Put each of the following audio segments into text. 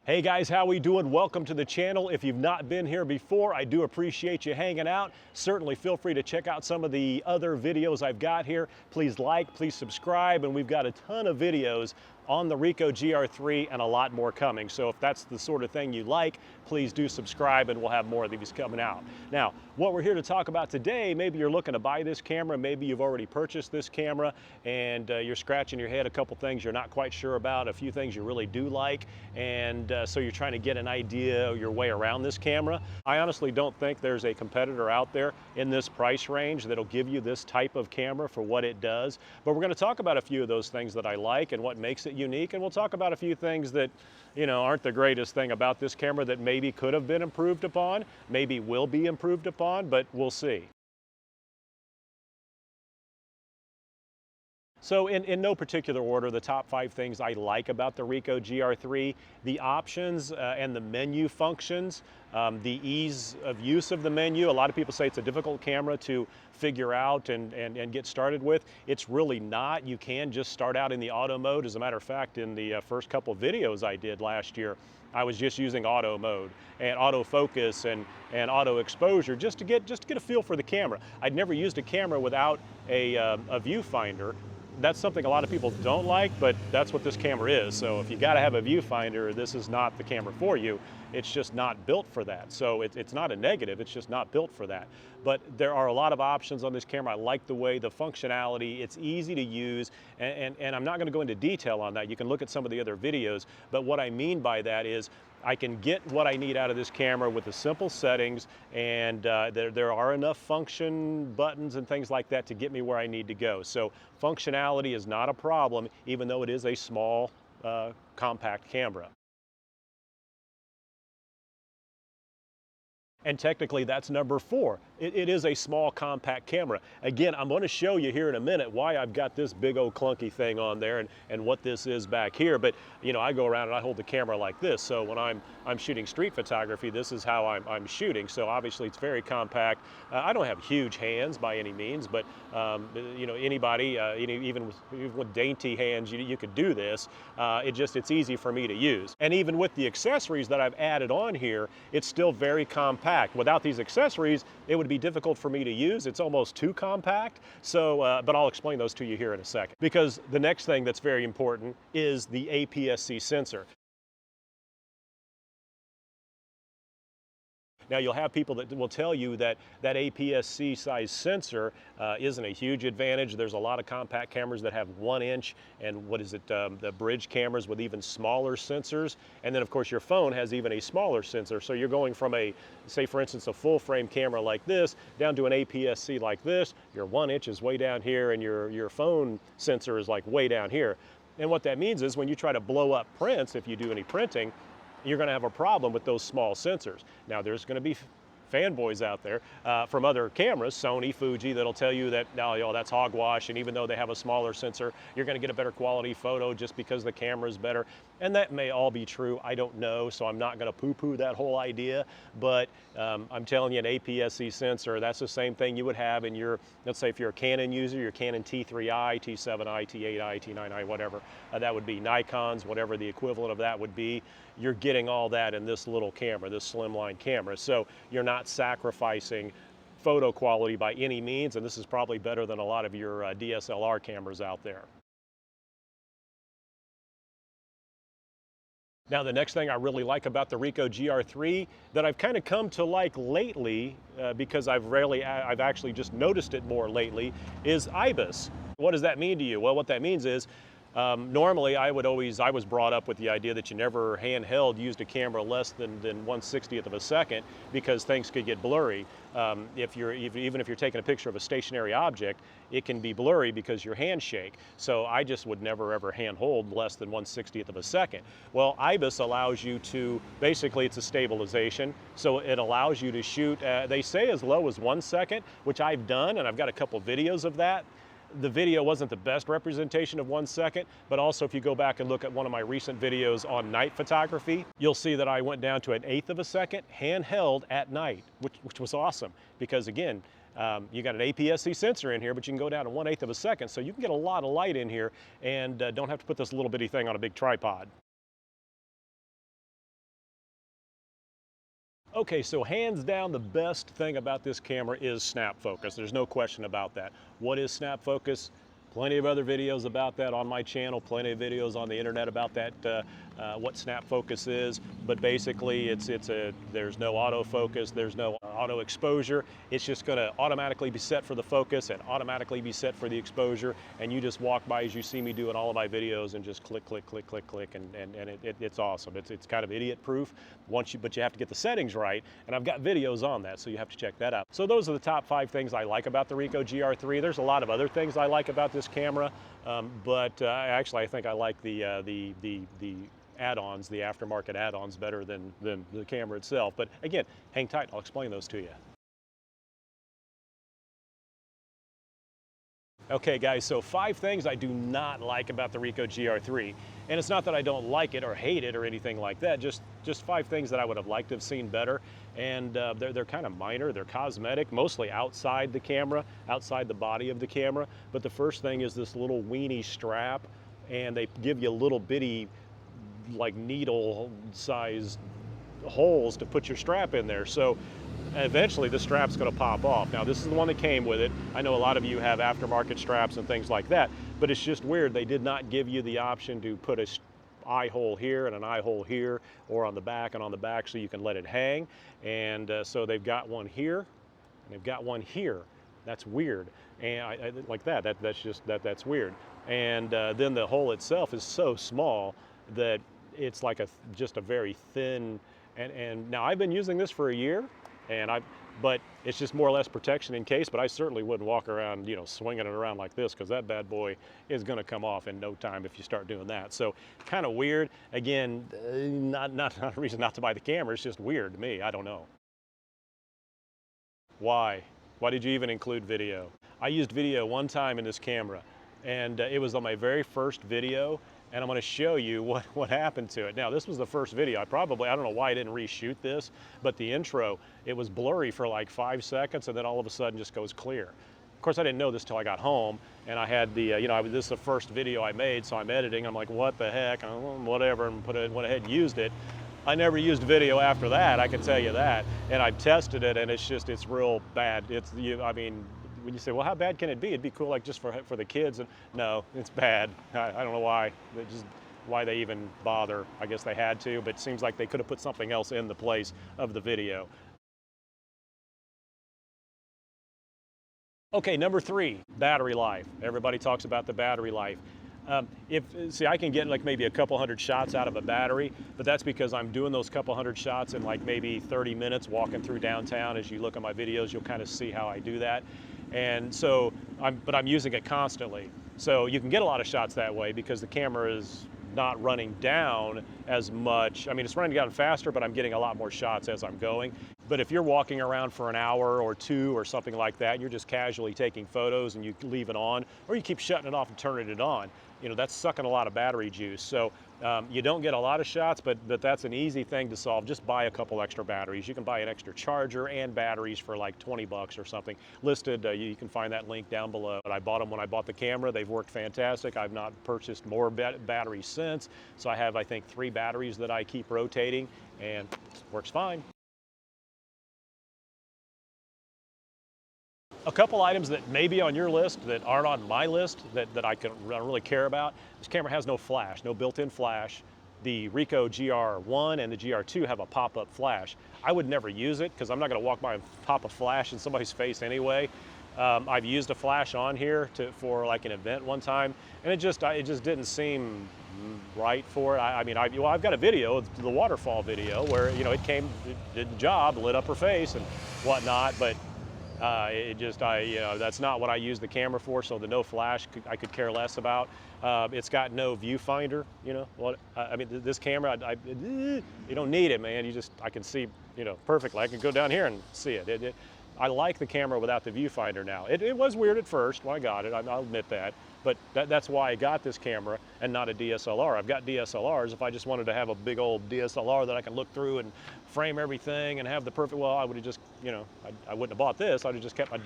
Hey guys, how we doing? Welcome to the channel. If you've not been here before, I do appreciate you hanging out. Certainly feel free to check out some of the other videos I've got here. Please like, please subscribe, and we've got a ton of videos on the Ricoh GR3 and a lot more coming. So if that's the sort of thing you like, please do subscribe and we'll have more of these coming out. Now, what we're here to talk about today, maybe you're looking to buy this camera, maybe you've already purchased this camera and you're scratching your head a couple things you're not quite sure about, a few things you really do like, and so you're trying to get an idea of your way around this camera. I honestly don't think there's a competitor out there in this price range that'll give you this type of camera for what it does. But we're going to talk about a few of those things that I like and what makes it unique, and we'll talk about a few things that, you know, aren't the greatest thing about this camera that maybe could have been improved upon, maybe will be improved upon, but we'll see. So in no particular order, the top 5 things I like about the Ricoh GR3, the options and the menu functions, the ease of use of the menu. A lot of people say it's a difficult camera to figure out and get started with. It's really not. You can just start out in the auto mode. As a matter of fact, in the first couple videos I did last year, I was just using auto mode and autofocus and auto exposure just to get a feel for the camera. I'd never used a camera without a viewfinder. That's something a lot of people don't like, but that's what this camera is. So if you got to have a viewfinder, this is not the camera for you. It's just not built for that. So it's not a negative, it's just not built for that. But there are a lot of options on this camera. I like the way the functionality, it's easy to use, and I'm not going to go into detail on that. You can look at some of the other videos, but what I mean by that is I can get what I need out of this camera with the simple settings, and there are enough function buttons and things like that to get me where I need to go. So functionality is not a problem, even though it is a small, compact camera. And technically that's number 4. It is a small compact camera. Again, I'm going to show you here in a minute why I've got this big old clunky thing on there and what this is back here. But you know, I go around and I hold the camera like this. So when I'm shooting street photography, this is how I'm shooting. So obviously it's very compact. I don't have huge hands by any means, but you know, anybody, even with dainty hands, you could do this. It's easy for me to use. And even with the accessories that I've added on here, it's still very compact. Without these accessories, it would be difficult for me to use. It's almost too compact. So, but I'll explain those to you here in a second. Because the next thing that's very important is the APS-C sensor. Now you'll have people that will tell you that that APS-C size sensor isn't a huge advantage. There's a lot of compact cameras that have 1 inch and the bridge cameras with even smaller sensors. And then of course your phone has even a smaller sensor. So you're going from say for instance, a full frame camera like this down to an APS-C like this. Your 1 inch is way down here and your phone sensor is like way down here. And what that means is when you try to blow up prints, if you do any printing, you're going to have a problem with those small sensors. Now there's going to be fanboys out there from other cameras, Sony, Fuji, that'll tell you that, no, you know, that's hogwash, and even though they have a smaller sensor, you're going to get a better quality photo just because the camera is better. And that may all be true. I don't know, so I'm not going to poo-poo that whole idea. But I'm telling you, an APS-C sensor, that's the same thing you would have in your, let's say if you're a Canon user, your Canon T3i, T7i, T8i, T9i, whatever, that would be Nikon's, whatever the equivalent of that would be. You're getting all that in this little camera, this slimline camera. So you're not sacrificing photo quality by any means, and this is probably better than a lot of your DSLR cameras out there. Now the next thing I really like about the Ricoh GR3 that I've kind of come to like lately, because I've actually just noticed it more lately, is IBIS. What does that mean to you? Well, what that means is normally I was brought up with the idea that you never handheld used a camera less than 1/60th of a second because things could get blurry. Even if you're taking a picture of a stationary object, it can be blurry because your hands shake. So I just would never ever hand hold less than 1/60th of a second. Well, IBIS allows you to, basically it's a stabilization, so it allows you to shoot, they say as low as 1 second, which I've done, and I've got a couple videos of that. The video wasn't the best representation of 1 second, but also if you go back and look at one of my recent videos on night photography, you'll see that I went down to 1/8 of a second handheld at night, which was awesome because again, you got an APS-C sensor in here, but you can go down to 1/8 of a second, so you can get a lot of light in here and don't have to put this little bitty thing on a big tripod. Okay, so hands down, the best thing about this camera is snap focus. There's no question about that. What is snap focus? Plenty of other videos about that on my channel, plenty of videos on the internet about that, what snap focus is. But basically, there's no autofocus, there's no auto exposure. It's just going to automatically be set for the focus and automatically be set for the exposure. And you just walk by as you see me do in all of my videos and just click, click, click, click, click, and it's awesome. It's kind of idiot proof but you have to get the settings right. And I've got videos on that, so you have to check that out. So those are the top 5 things I like about the Ricoh GR III. There's a lot of other things I like about this camera, but actually I think I like the add-ons, the aftermarket add-ons better than the camera itself. But again, hang tight, I'll explain those to you. Okay guys, so 5 things I do not like about the Ricoh GR III. And it's not that I don't like it or hate it or anything like that, just 5 things that I would have liked to have seen better. And they're kind of minor, they're cosmetic, mostly outside the camera, outside the body of the camera. But the first thing is this little weenie strap, and they give you little bitty, like needle-sized holes to put your strap in there. So eventually the strap's going to pop off. Now this is the one that came with it. I know a lot of you have aftermarket straps and things like that, but it's just weird. They did not give you the option to put a eye hole here and an eye hole here, or on the back and on the back, so you can let it hang. And so they've got one here and they've got one here. That's weird. And like that's weird. And then the hole itself is so small that it's like just a very thin, and now I've been using this for a year, but it's just more or less protection in case. But I certainly wouldn't walk around, swinging it around like this, because that bad boy is going to come off in no time if you start doing that. So kind of weird. Again, not a reason not to buy the camera. It's just weird to me. I don't know. Why? Why did you even include video? I used video one time in this camera, and it was on my very first video. And I'm going to show you what happened to it. Now, this was the first video. I don't know why I didn't reshoot this, but the intro, it was blurry for like 5 seconds, and then all of a sudden just goes clear. Of course, I didn't know this till I got home, and I had this is the first video I made, so I'm editing. I'm like, what the heck, whatever, and went ahead and used it. I never used video after that, I can tell you that. And I've tested it, and it's real bad. When you say, well, how bad can it be? It'd be cool, like just for the kids. And no, it's bad. I don't know why. Why they even bother. I guess they had to, but it seems like they could have put something else in the place of the video. Okay, number 3, battery life. Everybody talks about the battery life. I can get like maybe a couple hundred shots out of a battery, but that's because I'm doing those couple hundred shots in like maybe 30 minutes walking through downtown. As you look at my videos, you'll kind of see how I do that. And so, I'm using it constantly. So you can get a lot of shots that way because the camera is not running down as much. I mean, it's running down faster, but I'm getting a lot more shots as I'm going. But if you're walking around for an hour or 2 or something like that, and you're just casually taking photos and you leave it on, or you keep shutting it off and turning it on, that's sucking a lot of battery juice. So you don't get a lot of shots, but that's an easy thing to solve. Just buy a couple extra batteries. You can buy an extra charger and batteries for like 20 bucks or something. Listed, you can find that link down below. But I bought them when I bought the camera. They've worked fantastic. I've not purchased more batteries since. So I have, I think, 3 batteries that I keep rotating, and it works fine. A couple items that may be on your list that aren't on my list that I don't really care about. This camera has no flash, no built-in flash. The Ricoh GR I and the GR II have a pop-up flash. I would never use it because I'm not going to walk by and pop a flash in somebody's face anyway. I've used a flash on here for like an event one time, and it just didn't seem right for it. I've got a video, the waterfall video, where it did the job, lit up her face and whatnot, but that's not what I use the camera for. So the no flash, I could care less about. It's got no viewfinder. This camera, you don't need it, man. I can see, perfectly. I can go down here and see it. I like the camera without the viewfinder now. It was weird at first when I got it. I'll admit that. But that's why I got this camera and not a DSLR. I've got DSLRs. If I just wanted to have a big old DSLR that I can look through and frame everything and have the perfect, well, I would have just, I wouldn't have bought this. I'd have just kept my,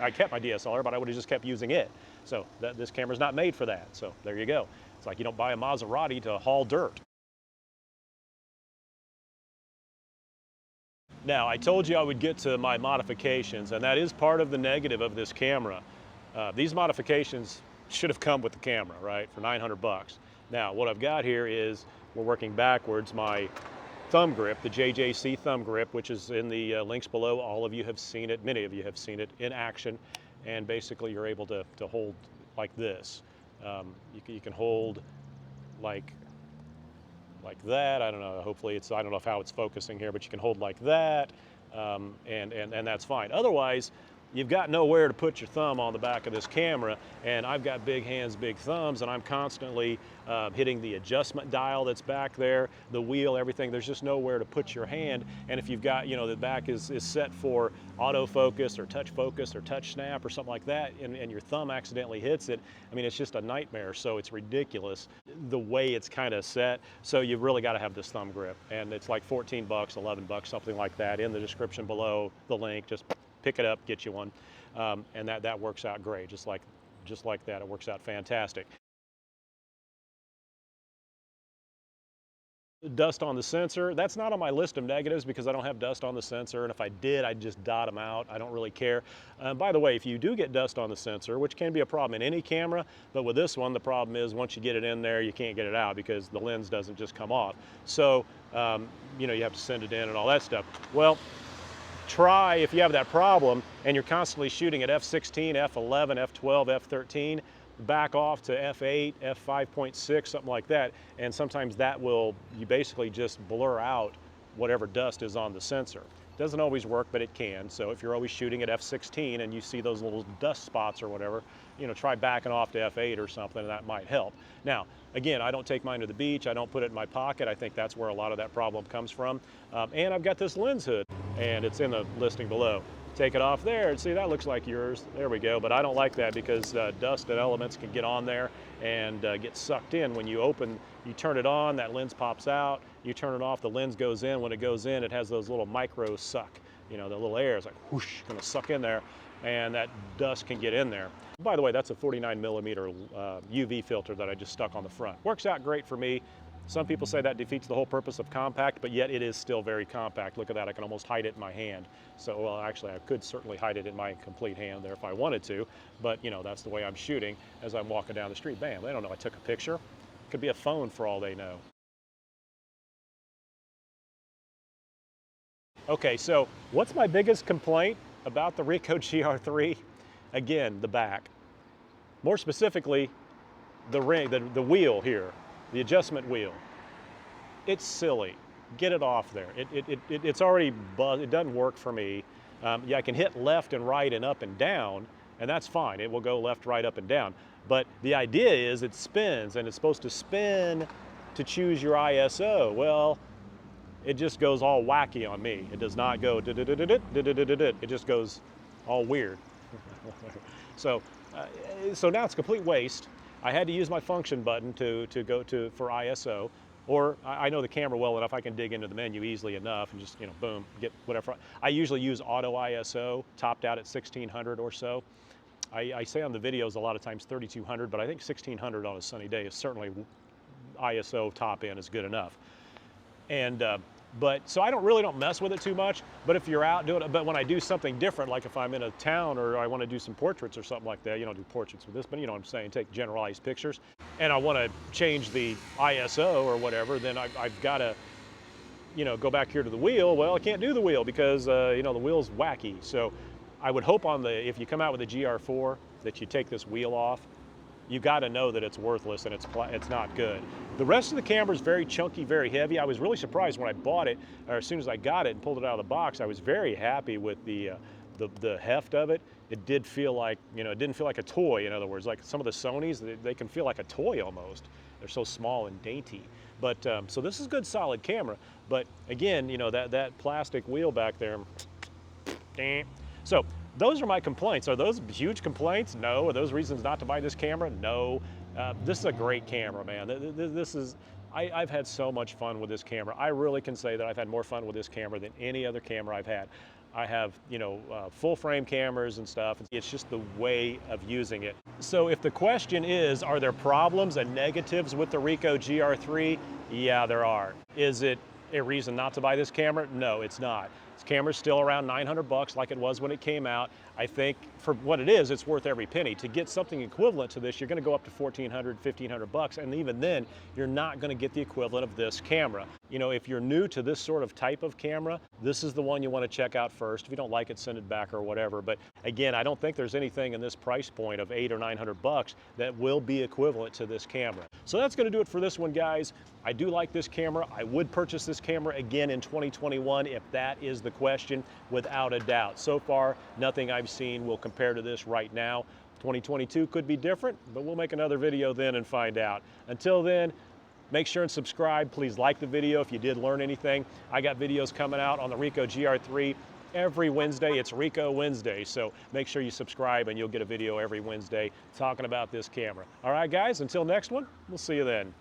I kept my DSLR, but I would have just kept using it. So this camera's not made for that. So there you go. It's like you don't buy a Maserati to haul dirt. Now, I told you I would get to my modifications, and that is part of the negative of this camera. These modifications should have come with the camera, right, for 900 bucks. Now, what I've got here is, we're working backwards, my thumb grip, the JJC thumb grip, which is in the links below. All of you have seen it, many of you have seen it in action, and basically you're able to hold like this. You can hold like that. I don't know, hopefully it's, I don't know how it's focusing here, but you can hold like that, and that's fine. Otherwise, you've got nowhere to put your thumb on the back of this camera, and I've got big hands, big thumbs, and I'm constantly hitting the adjustment dial that's back there, the wheel, everything. There's just nowhere to put your hand, and if you've got, the back is set for autofocus or touch focus or touch snap or something like that, and your thumb accidentally hits it, I mean, it's just a nightmare. So it's ridiculous the way it's kind of set. So you've really got to have this thumb grip, and it's like 14 bucks, 11 bucks, something like that. In the description below, the link, just pick it up, get you one, and that works out great. Just like that, it works out fantastic. Dust on the sensor, that's not on my list of negatives because I don't have dust on the sensor, and if I did, I'd just dot them out. I don't really care. By the way, if you do get dust on the sensor, which can be a problem in any camera, but with this one, the problem is once you get it in there, you can't get it out because the lens doesn't just come off. So, you have to send it in and all that stuff. Well, try, if you have that problem and you're constantly shooting at f16, f11, f12, f13, back off to f8, f5.6, something like that, and sometimes that will, you basically just blur out whatever dust is on the sensor. Doesn't always work, but it can. So if you're always shooting at f16 and you see those little dust spots or whatever, try backing off to f8 or something, and that might help. Now, again, I don't take mine to the beach, I don't put it in my pocket. I think that's where a lot of that problem comes from. And I've got this lens hood, and it's in the listing below. Take it off there and see, that looks like yours. There we go, but I don't like that because dust and elements can get on there and get sucked in. When you turn it on, that lens pops out. You turn it off, the lens goes in. When it goes in, it has those little micro suck. The little air is like whoosh, gonna suck in there, and that dust can get in there. By the way, that's a 49mm UV filter that I just stuck on the front. Works out great for me. Some people say that defeats the whole purpose of compact, but yet it is still very compact. Look at that, I can almost hide it in my hand. So, well, actually, I could certainly hide it in my complete hand there if I wanted to, but that's the way I'm shooting as I'm walking down the street. Bam, they don't know I took a picture. It could be a phone for all they know. Okay, so what's my biggest complaint about the Ricoh GR III? Again, the back. More specifically, the wheel here. The adjustment wheel. It's silly. Get it off there. It's already buzzed. It doesn't work for me. Yeah, I can hit left and right and up and down, and that's fine. It will go left, right, up and down. But the idea is it spins, and it's supposed to spin to choose your ISO. Well, it just goes all wacky on me. It does not go it just goes all weird. So now it's a complete waste. I had to use my function button to go for ISO, or I know the camera well enough, I can dig into the menu easily enough and just, boom, get whatever. I usually use auto ISO, topped out at 1600 or so. I say on the videos a lot of times 3200, but I think 1600 on a sunny day is certainly ISO top end is good enough. And so I really don't mess with it too much, but if you're out doing it, but when I do something different, like if I'm in a town or I want to do some portraits or something like that, you don't do portraits with this, but you know what I'm saying, take generalized pictures, and I want to change the ISO or whatever, then I've got to, go back here to the wheel. Well, I can't do the wheel because, the wheel's wacky. So I would hope if you come out with a GR4, that you take this wheel off. You got to know that it's worthless and it's not good. The rest of the camera is very chunky, very heavy. I was really surprised when I bought it, or as soon as I got it and pulled it out of the box. I was very happy with the heft of it. It did feel like, it didn't feel like a toy. In other words, like some of the Sonys, they can feel like a toy almost. They're so small and dainty. But so this is a good, solid camera. But again, that plastic wheel back there. So those are my complaints. Are those huge complaints? No. Are those reasons not to buy this camera? No. This is a great camera, man. I've had so much fun with this camera. I really can say that I've had more fun with this camera than any other camera I've had. I have, full frame cameras and stuff. It's just the way of using it. So if the question is, are there problems and negatives with the Ricoh GR III? Yeah, there are. Is it a reason not to buy this camera? No, it's not. This camera's still around 900 bucks like it was when it came out. I think for what it is, it's worth every penny. To get something equivalent to this, you're gonna go up to 1,400, 1,500 bucks, and even then, you're not gonna get the equivalent of this camera. You know, if you're new to this sort of type of camera, this is the one you wanna check out first. If you don't like it, send it back or whatever. But again, I don't think there's anything in this price point of 800 or 900 bucks that will be equivalent to this camera. So that's gonna do it for this one, guys. I do like this camera. I would purchase this camera again in 2021 if that is the question, without a doubt. So far, nothing I've seen will compare to this right now. 2022 could be different, but we'll make another video then and find out. Until then, make sure and subscribe. Please like the video if you did learn anything. I got videos coming out on the Ricoh GR III every Wednesday. It's Ricoh Wednesday, so make sure you subscribe and you'll get a video every Wednesday talking about this camera. All right, guys, until next one, we'll see you then.